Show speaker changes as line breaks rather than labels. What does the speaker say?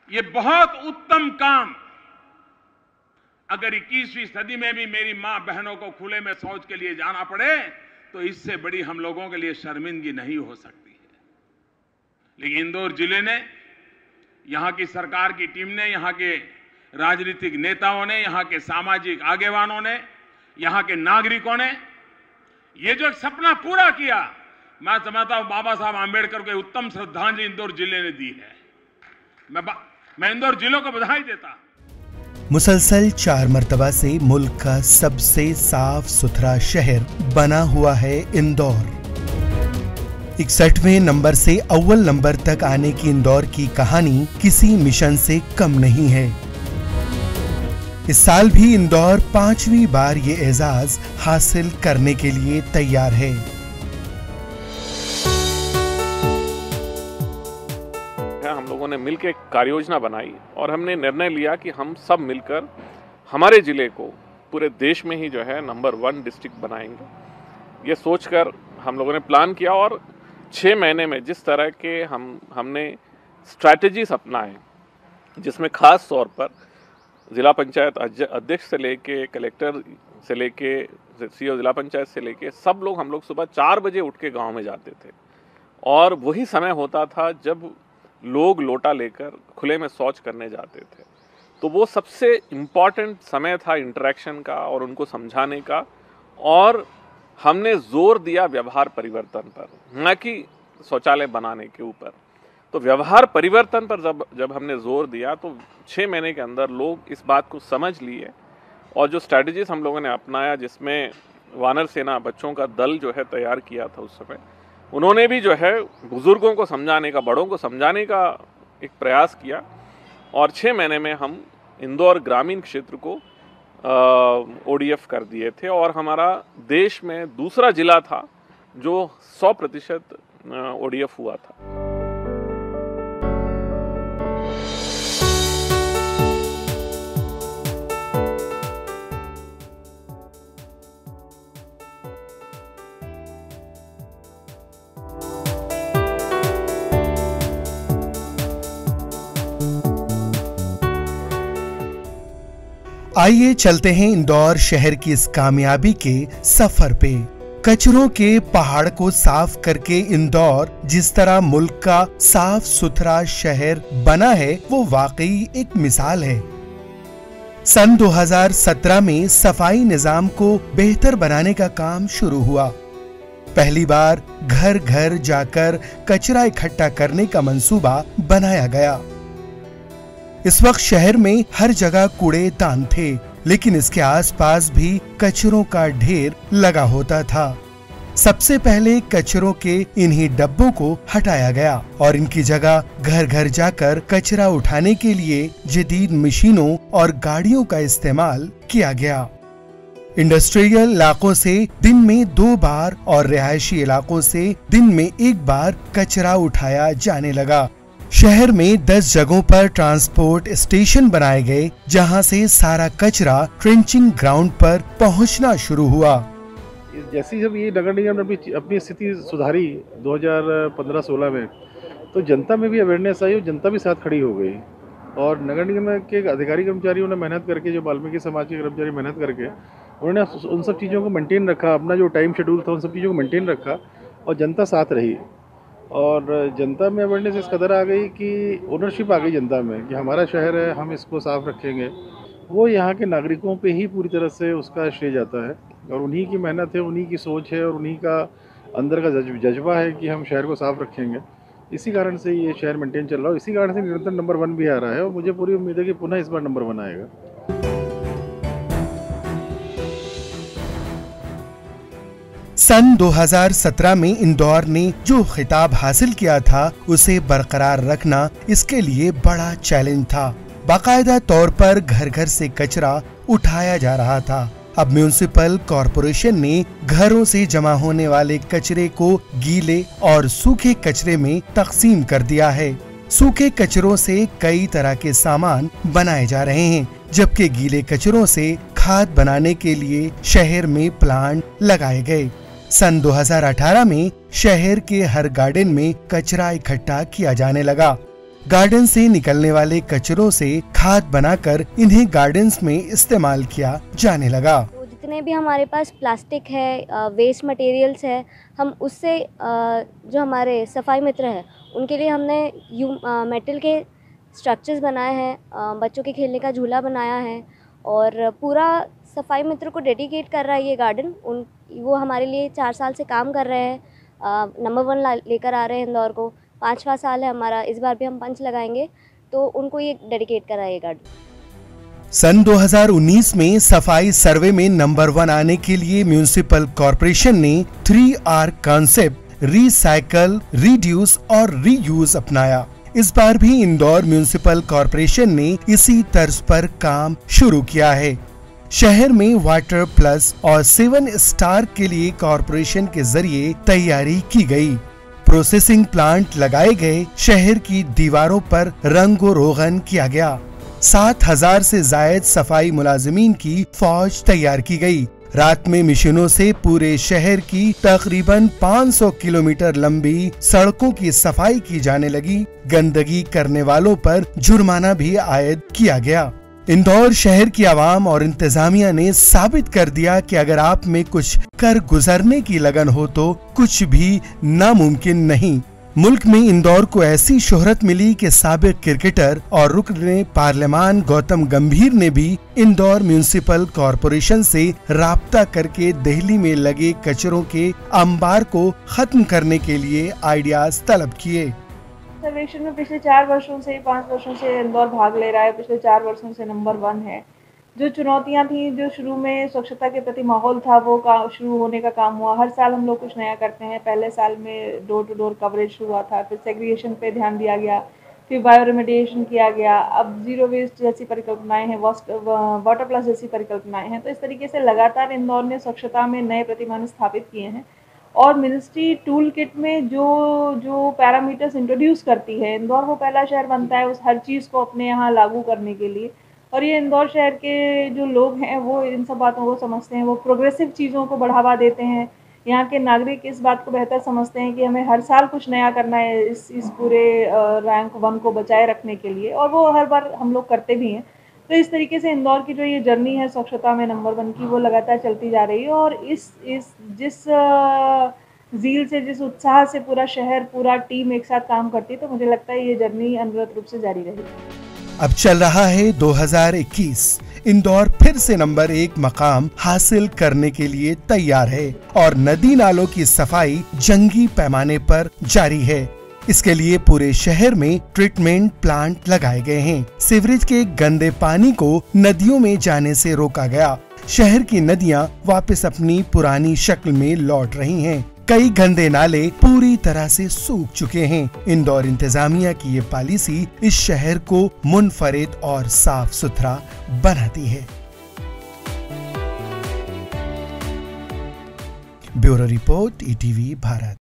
ये बहुत उत्तम काम अगर 21वीं सदी में भी मेरी मां बहनों को खुले में शौच के लिए जाना पड़े तो इससे बड़ी हम लोगों के लिए शर्मिंदगी नहीं हो सकती है। लेकिन इंदौर जिले ने, यहां की सरकार की टीम ने, यहां के राजनीतिक नेताओं ने, यहां के सामाजिक आगेवानों ने, यहां के नागरिकों ने ये जो एक सपना पूरा किया, मैं समझता हूं बाबा साहब आंबेडकर को उत्तम श्रद्धांजलि इंदौर जिले ने दी है। मैं इंदौर जिले को बधाई देता।
मुसलसल 4 मर्तबा से मुल्क का सबसे साफ सुथरा शहर बना हुआ है इंदौर। 61वें नंबर से अव्वल नंबर तक आने की इंदौर की कहानी किसी मिशन से कम नहीं है। इस साल भी इंदौर 5वीं बार ये एजाज हासिल करने के लिए तैयार है।
हम लोगों ने मिलकर एक कार्ययोजना बनाई और हमने निर्णय लिया कि हम सब मिलकर हमारे जिले को पूरे देश में ही जो है नंबर 1 डिस्ट्रिक्ट बनाएंगे। ये सोचकर हम लोगों ने प्लान किया और 6 महीने में जिस तरह के हमने स्ट्रैटेजीज अपनाए, जिसमें खास तौर पर जिला पंचायत अध्यक्ष से लेके कलेक्टर से लेके सीईओ जिला पंचायत से लेके सब लोग, हम लोग सुबह 4 बजे उठ के गांव में जाते थे और वही समय होता था जब लोग लोटा लेकर खुले में शौच करने जाते थे। तो वो सबसे इम्पॉर्टेंट समय था इंटरेक्शन का और उनको समझाने का, और हमने जोर दिया व्यवहार परिवर्तन पर, न कि शौचालय बनाने के ऊपर। तो व्यवहार परिवर्तन पर जब हमने जोर दिया तो 6 महीने के अंदर लोग इस बात को समझ लिए और जो स्ट्रैटेजीज हम लोगों ने अपनाया, जिसमें वानर सेना बच्चों का दल जो है तैयार किया था उस समय, उन्होंने भी जो है बुजुर्गों को समझाने का, बड़ों को समझाने का एक प्रयास किया और 6 महीने में हम इंदौर ग्रामीण क्षेत्र को ODF कर दिए थे और हमारा देश में दूसरा जिला था जो 100% ODF हुआ था।
आइए चलते हैं इंदौर शहर की इस कामयाबी के सफर पे। कचरों के पहाड़ को साफ करके इंदौर जिस तरह मुल्क का साफ सुथरा शहर बना है वो वाकई एक मिसाल है। सन 2017 में सफाई निजाम को बेहतर बनाने का काम शुरू हुआ। पहली बार घर घर जाकर कचरा इकट्ठा करने का मंसूबा बनाया गया। इस वक्त शहर में हर जगह कूड़ेदान थे, लेकिन इसके आसपास भी कचरों का ढेर लगा होता था। सबसे पहले कचरों के इन्हीं डब्बों को हटाया गया और इनकी जगह घर घर जाकर कचरा उठाने के लिए जदीद मशीनों और गाड़ियों का इस्तेमाल किया गया। इंडस्ट्रियल इलाकों से दिन में 2 बार और रिहायशी इलाकों से दिन में 1 बार कचरा उठाया जाने लगा। शहर में 10 जगहों पर ट्रांसपोर्ट स्टेशन बनाए गए, जहां से सारा कचरा ट्रेंचिंग ग्राउंड पर पहुंचना शुरू हुआ।
जैसी जब ये नगर निगम ने अपनी स्थिति सुधारी 2015-16 में, तो जनता में भी अवेयरनेस आई और जनता भी साथ खड़ी हो गई और नगर निगम के अधिकारी कर्मचारियों ने मेहनत करके, जो वाल्मीकि समाज के कर्मचारी मेहनत करके, उन्होंने उन सब चीज़ों को मेंटेन रखा। अपना जो टाइम शेड्यूल था उन सब चीज़ों को मेंटेन रखा और जनता साथ रही और जनता में अवेयरनेस इस कदर आ गई कि ओनरशिप आ गई जनता में कि हमारा शहर है, हम इसको साफ रखेंगे। वो यहाँ के नागरिकों पे ही पूरी तरह से उसका श्रेय जाता है और उन्हीं की मेहनत है, उन्हीं की सोच है और उन्हीं का अंदर का जज्बा है कि हम शहर को साफ रखेंगे। इसी कारण से ये शहर मेंटेन चल रहा है, इसी कारण से निरंतर नंबर 1 भी आ रहा है और मुझे पूरी उम्मीद है कि पुनः इस बार नंबर 1 आएगा।
सन 2017 में इंदौर ने जो खिताब हासिल किया था उसे बरकरार रखना इसके लिए बड़ा चैलेंज था। बाकायदा तौर पर घर घर से कचरा उठाया जा रहा था। अब म्यूनिसिपल कॉरपोरेशन ने घरों से जमा होने वाले कचरे को गीले और सूखे कचरे में तकसीम कर दिया है। सूखे कचरों से कई तरह के सामान बनाए जा रहे हैं, जबकि गीले कचरों से खाद बनाने के लिए शहर में प्लांट लगाए गए। सन 2018 में शहर के हर गार्डन में कचरा इकट्ठा किया जाने लगा। गार्डन से निकलने वाले कचरों से खाद बनाकर इन्हें गार्डन्स में इस्तेमाल किया जाने लगा।
तो जितने भी हमारे पास प्लास्टिक है, वेस्ट मटेरियल्स है, हम उससे जो हमारे सफाई मित्र हैं उनके लिए हमने मेटल के स्ट्रक्चर्स बनाए हैं, बच्चों के खेलने का झूला बनाया है और पूरा सफाई मित्र को डेडिकेट कर रहा है ये गार्डन। वो हमारे लिए 4 साल से काम कर रहे हैं, नंबर 1 लेकर आ रहे हैं इंदौर को। 5वां साल है हमारा, इस बार भी हम पंच लगाएंगे, तो उनको ये डेडिकेट करा है ये गार्डन।
सन 2019 में सफाई सर्वे में नंबर 1 आने के लिए म्युनिसिपल कॉर्पोरेशन ने 3R कॉन्सेप्ट रिसाइकल, रिड्यूस और रीयूज अपनाया। इस बार भी इंदौर म्युनिसिपल कॉर्पोरेशन ने इसी तर्ज पर काम शुरू किया है। शहर में वाटर प्लस और 7 स्टार के लिए कॉर्पोरेशन के जरिए तैयारी की गई। प्रोसेसिंग प्लांट लगाए गए, शहर की दीवारों पर रंगो रोगन किया गया। 7000 से जायद सफाई मुलाजिमीन की फौज तैयार की गई। रात में मशीनों से पूरे शहर की तकरीबन 500 किलोमीटर लंबी सड़कों की सफाई की जाने लगी। गंदगी करने वालों पर जुर्माना भी आयद किया गया। इंदौर शहर की आवाम और इंतजामिया ने साबित कर दिया कि अगर आप में कुछ कर गुजरने की लगन हो तो कुछ भी नामुमकिन नहीं। मुल्क में इंदौर को ऐसी शोहरत मिली कि साबिक क्रिकेटर और रुकने पार्लियामान गौतम गंभीर ने भी इंदौर म्युनिसिपल कॉर्पोरेशन से राब्ता करके दिल्ली में लगे कचरों के अंबार को खत्म करने के लिए आइडियाज तलब किए।
सर्वेक्षण में पिछले 4 वर्षों से 5 वर्षों से इंदौर भाग ले रहा है। पिछले 4 वर्षों से नंबर 1 है। जो चुनौतियां थी, जो शुरू में स्वच्छता के प्रति माहौल था, वो शुरू होने का काम हुआ। हर साल हम लोग कुछ नया करते हैं। पहले साल में डोर टू डोर कवरेज हुआ था, फिर सेग्रीगेशन पे ध्यान दिया गया, फिर बायो रेमेडिएशन किया गया, अब जीरो वेस्ट जैसी परिकल्पनाएं हैं, वाटर प्लस जैसी परिकल्पनाएं हैं। तो इस तरीके से लगातार इंदौर ने स्वच्छता में नए प्रतिमान स्थापित किए हैं। और मिनिस्ट्री टूल किट में जो पैरामीटर्स इंट्रोड्यूस करती है, इंदौर वो पहला शहर बनता है उस हर चीज़ को अपने यहाँ लागू करने के लिए। और ये इंदौर शहर के जो लोग हैं वो इन सब बातों को समझते हैं, वो प्रोग्रेसिव चीज़ों को बढ़ावा देते हैं। यहाँ के नागरिक इस बात को बेहतर समझते हैं कि हमें हर साल कुछ नया करना है इस पूरे रैंक 1 को बचाए रखने के लिए, और वो हर बार हम लोग करते भी हैं। तो इस तरीके से इंदौर की जो ये जर्नी है स्वच्छता में नंबर 1 की, वो लगातार चलती जा रही है। और जिस ज़ील से, जिस उत्साह से पूरा शहर, पूरा टीम एक साथ काम करती है, तो मुझे लगता है ये जर्नी अनवरत रूप से जारी रहेगी।
अब चल रहा है 2021। इंदौर फिर से नंबर 1 मकाम हासिल करने के लिए तैयार है और नदी नालों की सफाई जंगी पैमाने पर जारी है। इसके लिए पूरे शहर में ट्रीटमेंट प्लांट लगाए गए हैं। सीवरेज के गंदे पानी को नदियों में जाने से रोका गया। शहर की नदियां वापस अपनी पुरानी शक्ल में लौट रही हैं। कई गंदे नाले पूरी तरह से सूख चुके हैं। इंदौर इंतजामिया की ये पॉलिसी इस शहर को मुनफरिद और साफ सुथरा बनाती है। Bureau report, ETV Bharat.